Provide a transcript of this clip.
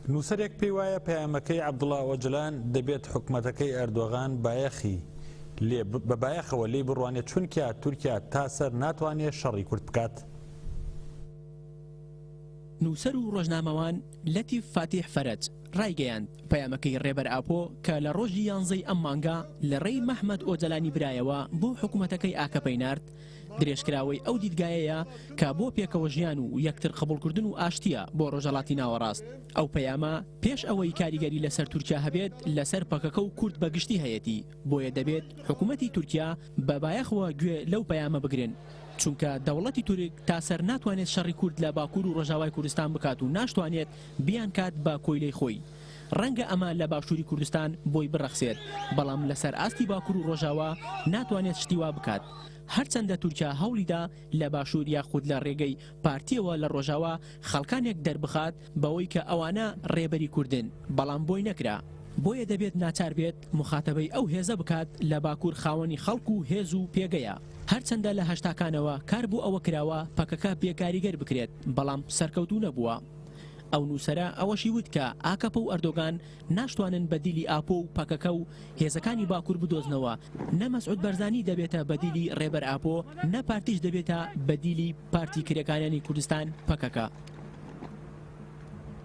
نووسەرێک پێی وایە پەیامەکەی عەبدوڵڵا ئۆجلان دەبێت حکوومەتەکەی ئەردۆغان بایەخی بە بایەخەوە لێی بڕوانێت چونکە تورکیا تا سەر ناتوانێت شەڕی کورد بکات. نووسەر و ڕۆژنامەوان لەتیف فاتیح فەرەج ڕایگەیاند پەیامەکەی ڕێبەر ئاپۆ کە لە ڕۆژی 11 ئەم مانگا لە ڕێی مەحمەد ئۆجەلانی برایەوە بۆ حکوومەتەکەی ئاکەپەی نارد درێژکراوەی ئەو دیدگایەیە کە بۆ پێکەوە ژیان و یەکتر قبولکردن و ئاشتیە بۆ ڕۆژهەڵاتی ناوەڕاست. ئەو پەیامە پێش ئەوەی کاریگەری لەسەر تورکیا هەبێت لەسەر پەکەکە و کورد بەگشتی هەیەتی بۆیە دەبێت حکوومەتی تورکیا بە بایەخەوە گوێ لەو پەیامە بگرن چونکە دەوڵەتی تورک تا سەر ناتوانێت شەڕی کورد لە باکوور و ڕۆژاوای کوردستان بکات و ناشتوانێت بیان کات بە کۆیلەی خۆی. ڕەنگە ئەمە لە باشووری کوردستان بۆی بڕەخسێت بەڵام لەسەر ئاستی باکوور و ڕۆژاوا ناتوانێت شتیوا بکات. هەرچەندە تورکیا هەوڵیدا لە باشوور یاخود لە ڕێگەی پارتیەوە لە ڕۆژاوا خەڵکانێک دەربخات بەوەی کە ئەوانە ڕێبەری کوردن بەڵام بۆی نەکرا. بۆیە دەبێت ناچار بێت مخاتەبەی ئەو هێزە بکات لە باکوور خاوەنی خەڵک و هێز و پێگەیە. هەرچەندە لە هەشتاکانەوە کار بۆ ئەوە کراوە پەکەکە بێکاریگەر بکرێت بەڵام سەرکەوتوو نەبووە. ئەو نووسەرە ئەوەشی وت کە ئاکەپە و ئەردۆگان ناشتوانن بەدیلی ئاپۆ و پەکەکە و هێزەکانی باکوور بدۆزنەوە. نە مەسعود بەرزانی دەبێتە بەدیلی ڕێبەر ئاپۆ نە پارتیش دەبێتە بەدیلی پارتی کرێکانیانی کوردستان پەکەکە.